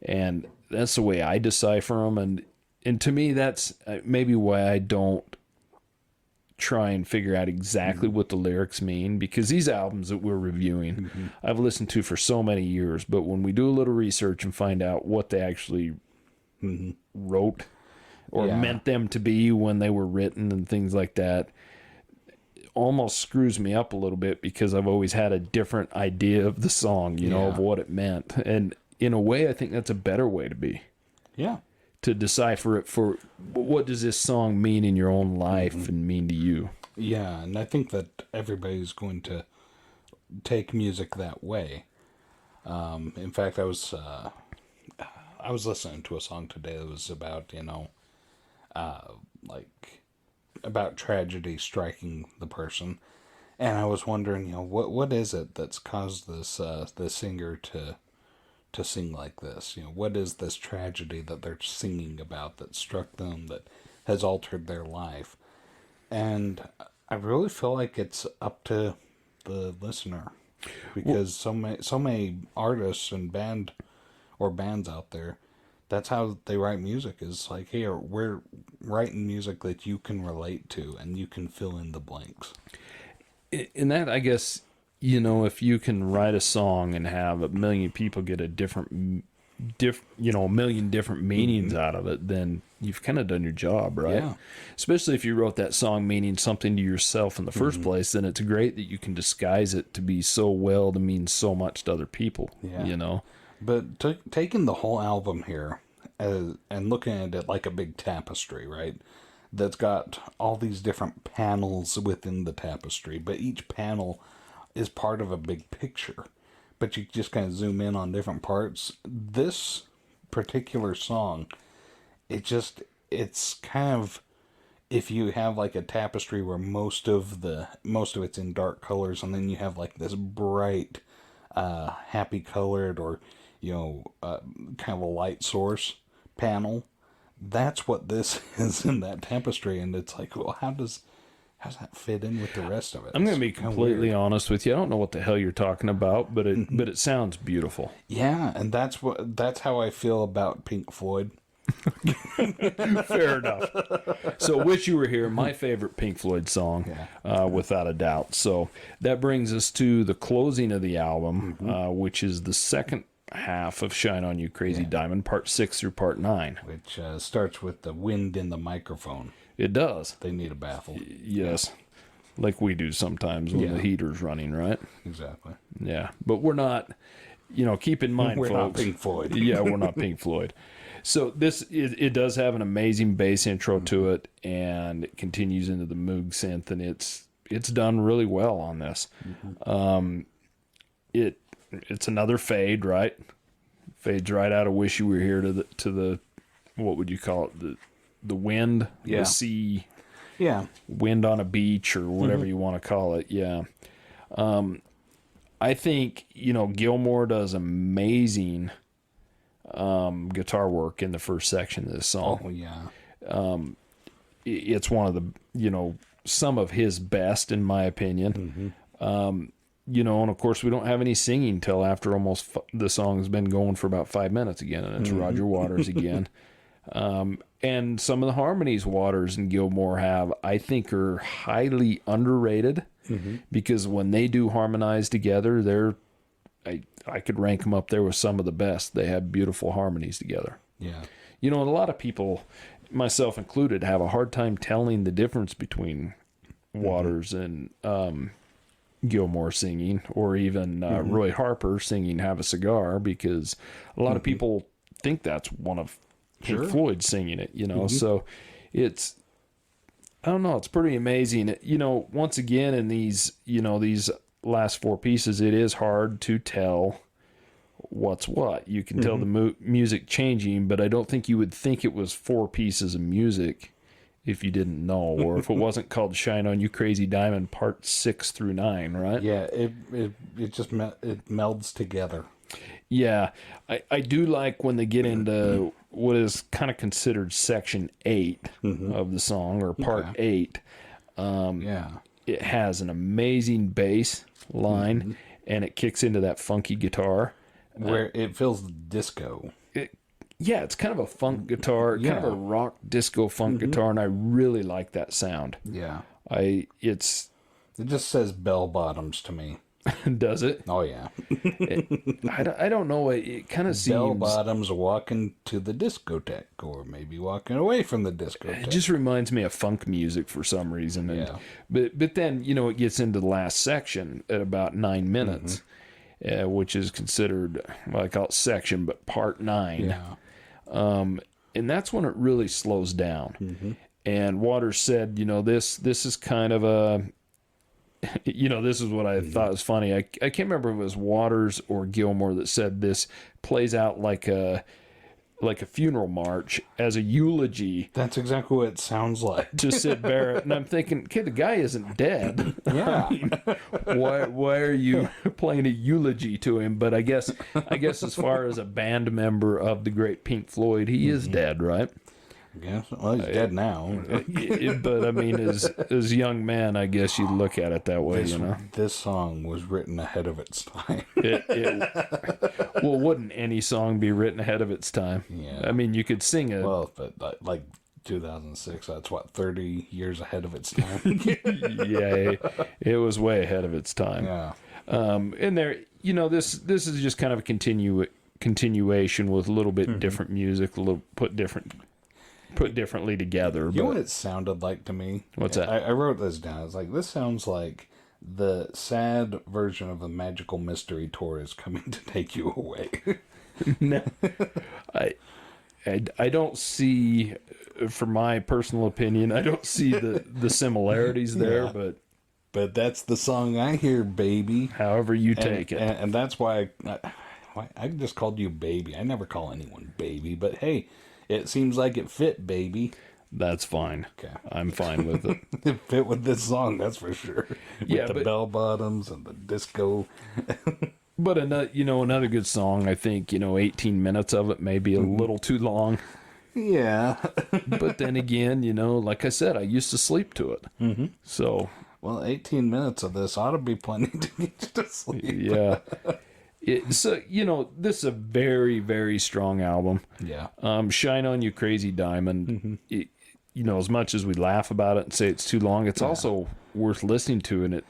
And that's the way I decipher them. And to me, that's maybe why I don't try and figure out exactly what the lyrics mean, because these albums that we're reviewing, I've listened to for so many years, but when we do a little research and find out what they actually wrote or meant them to be when they were written and things like that, almost screws me up a little bit, because I've always had a different idea of the song, of what it meant. And in a way, I think that's a better way to be. Yeah. To decipher it for what does this song mean in your own life and mean to you. Yeah, and I think that everybody's going to take music that way. In fact, I was listening to a song today that was about, like about tragedy striking the person, and I was wondering, what is it that's caused this the singer to sing like this? What is this tragedy that they're singing about that struck them, that has altered their life? And I really feel like it's up to the listener, because so many artists and bands out there, that's how they write music, is like, hey, we're writing music that you can relate to and you can fill in the blanks. In that, I guess, if you can write a song and have a million people get a a million different meanings out of it, then you've kind of done your job, right? Yeah. Especially if you wrote that song meaning something to yourself in the first place, then it's great that you can disguise it to be so well to mean so much to other people, But taking the whole album here and looking at it like a big tapestry, right? That's got all these different panels within the tapestry, but each panel is part of a big picture. But you just kind of zoom in on different parts. This particular song, it's kind of, if you have like a tapestry where most of it's in dark colors, and then you have like this bright, happy colored, or kind of a light source panel. That's what this is in that tapestry, and it's like, well, how's that fit in with the rest of it? I'm going to be completely honest with you. I don't know what the hell you're talking about, but it sounds beautiful. Yeah, and that's how I feel about Pink Floyd. Fair enough. So, Wish You Were Here, my favorite Pink Floyd song, without a doubt. So that brings us to the closing of the album, which is the second half of Shine On You Crazy Diamond, part 6 through part 9. Which starts with the wind in the microphone. It does. They need a baffle. Yes. Like we do sometimes when the heater's running, right? Exactly. Yeah. But we're not, keep in mind, we're folks. not Pink Floyd. Yeah, we're not Pink Floyd. So it does have an amazing bass intro to it, and it continues into the Moog synth, and it's done really well on this. It's another fade, right? Fades right out of Wish You Were Here to the what would you call it? The wind, the sea, wind on a beach, or whatever you want to call it. Yeah. I think, Gilmour does amazing guitar work in the first section of this song. Oh, yeah. It's one of the, some of his best, in my opinion. And of course, we don't have any singing till after almost the song's been going for about 5 minutes again, and it's Roger Waters again. And some of the harmonies Waters and Gilmour have, I think, are highly underrated, because when they do harmonize together, I could rank them up there with some of the best. They have beautiful harmonies together. Yeah. And a lot of people, myself included, have a hard time telling the difference between Waters and Gilmour singing, or even Roy Harper singing Have a Cigar, because a lot of people think that's one of Pink Floyd singing it, so it's, I don't know, it's pretty amazing. Once again, in these last 4 pieces, it is hard to tell what's what. You can tell the music changing, but I don't think you would think it was 4 pieces of music if you didn't know, or if it wasn't called Shine On You Crazy Diamond part 6 through 9, right? Yeah, it just it melds together. Yeah, I do like when they get into what is kind of considered section 8 of the song, or part 8. It has an amazing bass line, and it kicks into that funky guitar. Where it feels disco. It's kind of a funk guitar, kind of a rock disco funk guitar, and I really like that sound. Yeah. It just says bell bottoms to me. Does it? Oh, yeah. I don't know. It kind of seems... Bell bottoms walking to the discotheque, or maybe walking away from the discotheque. It just reminds me of funk music for some reason. And, but then, it gets into the last section at about 9 minutes, which is considered, well, I call it section, but part 9. Yeah. And that's when it really slows down. And Waters said, this is kind of a... this is what I thought was funny. I can't remember if it was Waters or Gilmore that said this plays out like a funeral march as a eulogy. That's exactly what it sounds like. To Syd Barrett. And I'm thinking, okay, the guy isn't dead. Yeah. I mean, why are you playing a eulogy to him? But I guess as far as a band member of the great Pink Floyd, he is dead, right? Yeah, well, he's dead now. But I mean, as young man, I guess you look at it that way, This song was written ahead of its time. Well, wouldn't any song be written ahead of its time? Yeah. I mean, you could sing a... Well, but like 2006, that's what, 30 years ahead of its time? Yeah, it was way ahead of its time. Yeah. And there, this is just kind of a continuation with a little bit different music, a little put differently together. You know what it sounded like to me? What's that? I wrote this down. It's like, this sounds like the sad version of the Magical Mystery Tour is coming to take you away. No, I don't see, for my personal opinion, I don't see the similarities there, Yeah. But that's the song I hear, baby. However you take it. And that's why I just called you baby. I never call anyone baby, but hey, it seems like it fit, baby. That's fine. Okay. I'm fine with it. It fit with this song, that's for sure. With the bell bottoms and the disco. But another good song, I think, 18 minutes of it may be a little too long. Yeah. But then again, like I said, I used to sleep to it. Mm-hmm. So. Well, 18 minutes of this ought to be plenty to get you to sleep. Yeah. This is a very, very strong album. Yeah. Shine On You Crazy Diamond. Mm-hmm. As much as we laugh about it and say it's too long, it's also worth listening to, and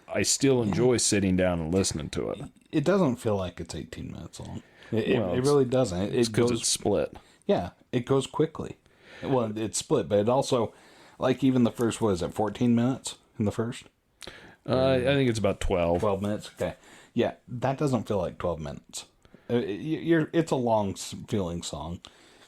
I still enjoy sitting down and listening to it. It doesn't feel like it's 18 minutes long. It really doesn't. It's because it's split. Yeah, it goes quickly. Well, it's split, but it also, like even the first, 14 minutes in the first? I think it's about 12. 12 minutes? Okay. Yeah, that doesn't feel like 12 minutes. It's a long feeling song.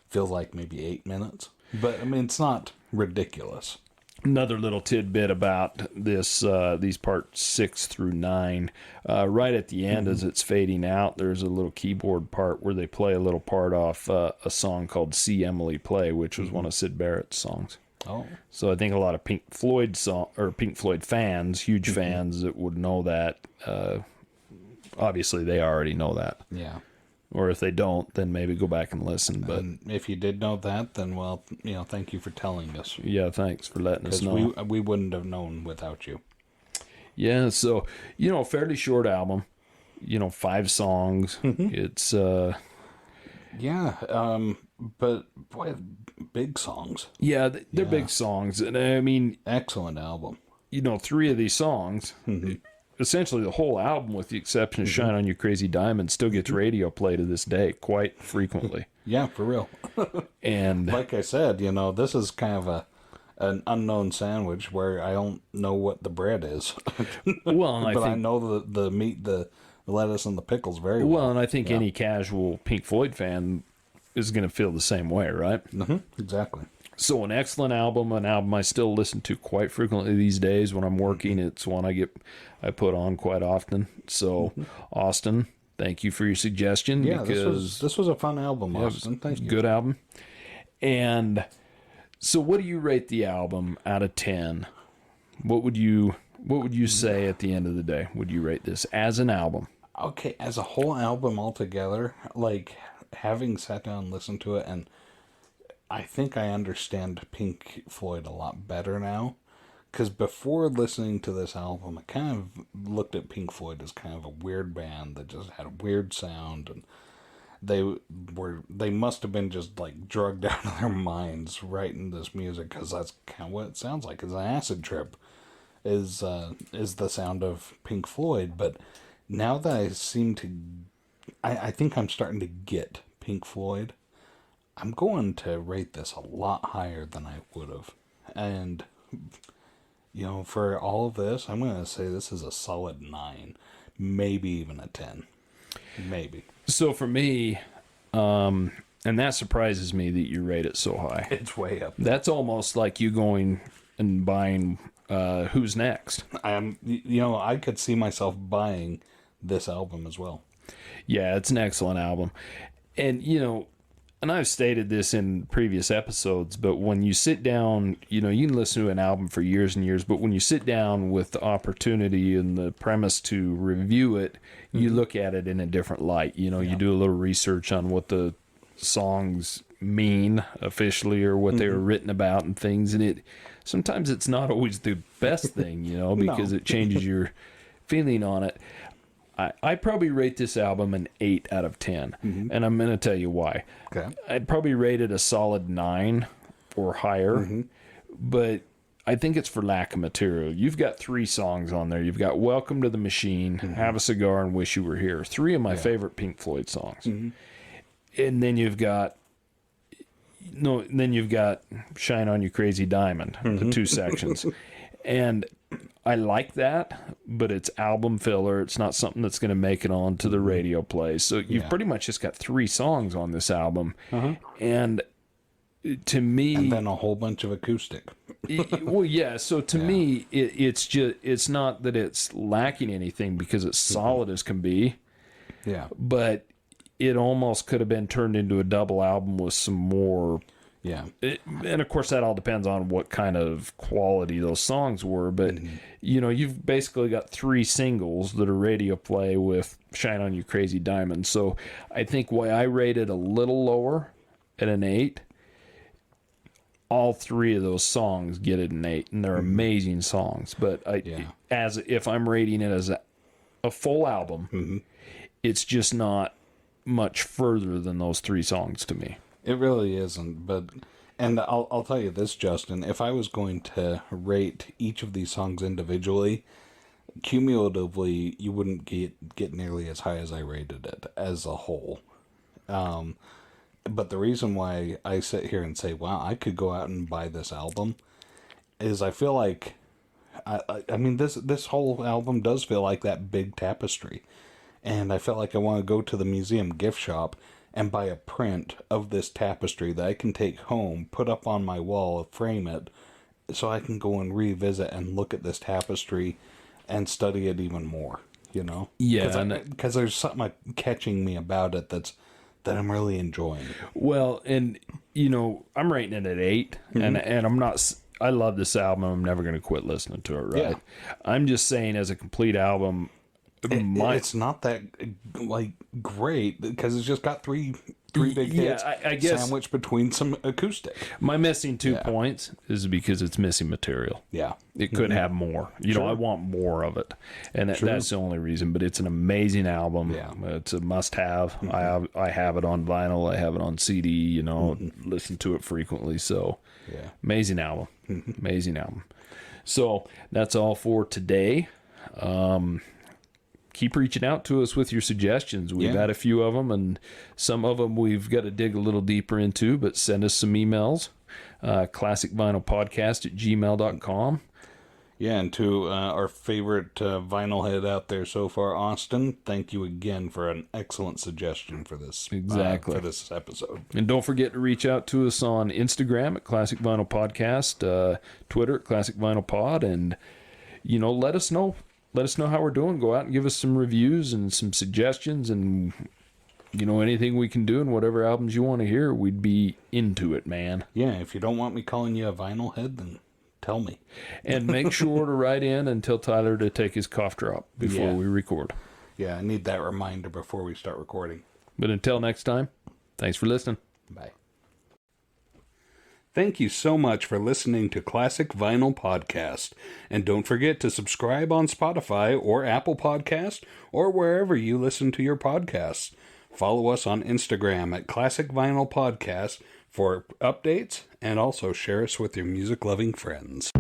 Feels like maybe 8 minutes. But, I mean, it's not ridiculous. Another little tidbit about this, these parts 6 through 9. Right at the end, as it's fading out, there's a little keyboard part where they play a little part off a song called See Emily Play, which was one of Syd Barrett's songs. Oh. So I think a lot of Pink Floyd fans, huge fans that would know that. Obviously, they already know that. Yeah. Or if they don't, then maybe go back and listen. But if you did know that, then, well, thank you for telling us. Yeah, thanks for letting us know. We wouldn't have known without you. Yeah, so, fairly short album. 5 songs. It's... Yeah, but, boy, big songs. Yeah, they're big songs. And, I mean... Excellent album. 3 of these songs... Essentially, the whole album, with the exception of Shine On You Crazy Diamond, still gets radio play to this day quite frequently. Yeah, for real. And like I said, this is kind of an unknown sandwich where I don't know what the bread is. Well, and I know the meat, the lettuce, and the pickles very well. Well, and I think any casual Pink Floyd fan is going to feel the same way, right? Mm-hmm, exactly. So an excellent album, an album I still listen to quite frequently these days when I'm working. It's one I put on quite often. So, Austin, thank you for your suggestion. Yeah, because this was a fun album, Austin. Thank you. Good album. And so, what do you rate the album out of 10? What would you say at the end of the day? Would you rate this as an album? Okay, as a whole album altogether, like having sat down and listened to it, and I think I understand Pink Floyd a lot better now. Because before listening to this album, I kind of looked at Pink Floyd as kind of a weird band that just had a weird sound, and they must have been just like drugged out of their minds writing this music, because that's kind of what it sounds like. It's an acid trip, is the sound of Pink Floyd. But now that I think I'm starting to get Pink Floyd, I'm going to rate this a lot higher than I would have. And, for all of this, I'm going to say this is a solid 9. Maybe even a 10. Maybe. So for me, and that surprises me that you rate it so high. It's way up. That's almost like you going and buying who's next. I could see myself buying this album as well. Yeah, it's an excellent album. And, and I've stated this in previous episodes, but when you sit down, you can listen to an album for years and years, but when you sit down with the opportunity and the premise to review it, you look at it in a different light. You do a little research on what the songs mean officially or what they were written about and things, and sometimes it's not always the best thing, because it changes your feeling on it. I probably rate this album an 8 out of 10, and I'm going to tell you why. Okay. I'd probably rate it a solid 9 or higher, but I think it's for lack of material. You've got 3 songs on there. You've got Welcome to the Machine, Have a Cigar, and Wish You Were Here. 3 of my favorite Pink Floyd songs. And then you've got Shine On You Crazy Diamond, the 2 sections. And I like that, but it's album filler. It's not something that's going to make it on to the radio plays. So you've pretty much just got 3 songs on this album. And to me... And then a whole bunch of acoustic. Well, yeah. So to me, it's not that it's lacking anything because it's solid as can be. Yeah. But it almost could have been turned into a double album with some more... Yeah. And of course that all depends on what kind of quality those songs were, but you've basically got 3 singles that are radio play with Shine On You Crazy Diamond. So I think why I rated a little lower at an 8, all 3 of those songs get it an 8, and they're amazing songs. But as if I'm rating it as a full album, it's just not much further than those 3 songs to me. It really isn't, and I'll tell you this, Justin, if I was going to rate each of these songs individually, cumulatively, you wouldn't get nearly as high as I rated it as a whole. But the reason why I sit here and say, wow, I could go out and buy this album, is I feel like, I mean, this whole album does feel like that big tapestry, and I felt like I want to go to the museum gift shop and buy a print of this tapestry that I can take home, put up on my wall, frame it, so I can go and revisit and look at this tapestry and study it even more, Yeah. Because there's something catching me about it that I'm really enjoying. Well, and, I'm rating it at 8, and I'm not... I love this album. I'm never going to quit listening to it, right? Yeah. I'm just saying as a complete album... It's not that great because it's just got three big hits. I guess sandwiched between some acoustic. My missing 2 points is because it's missing material. Yeah, it could have more. I want more of it, and that's the only reason. But it's an amazing album. Yeah, it's a must-have. I have it on vinyl. I have it on CD. Listen to it frequently. So, amazing album. Amazing album. So that's all for today. Keep reaching out to us with your suggestions. We've had a few of them, and some of them we've got to dig a little deeper into, but send us some emails. classicvinylpodcast@gmail.com. Yeah, and to our favorite vinyl head out there so far, Austin, thank you again for an excellent suggestion for this for this episode. And don't forget to reach out to us on Instagram at Classic Vinyl Podcast, Twitter at Classic Vinyl Pod, and let us know. Let us know how we're doing. Go out and give us some reviews and some suggestions and, anything we can do and whatever albums you want to hear, we'd be into it, man. Yeah, if you don't want me calling you a vinyl head, then tell me. And make sure to write in and tell Tyler to take his cough drop before we record. Yeah, I need that reminder before we start recording. But until next time, thanks for listening. Bye. Thank you so much for listening to Classic Vinyl Podcast. And don't forget to subscribe on Spotify or Apple Podcast or wherever you listen to your podcasts. Follow us on Instagram at Classic Vinyl Podcast for updates, and also share us with your music-loving friends.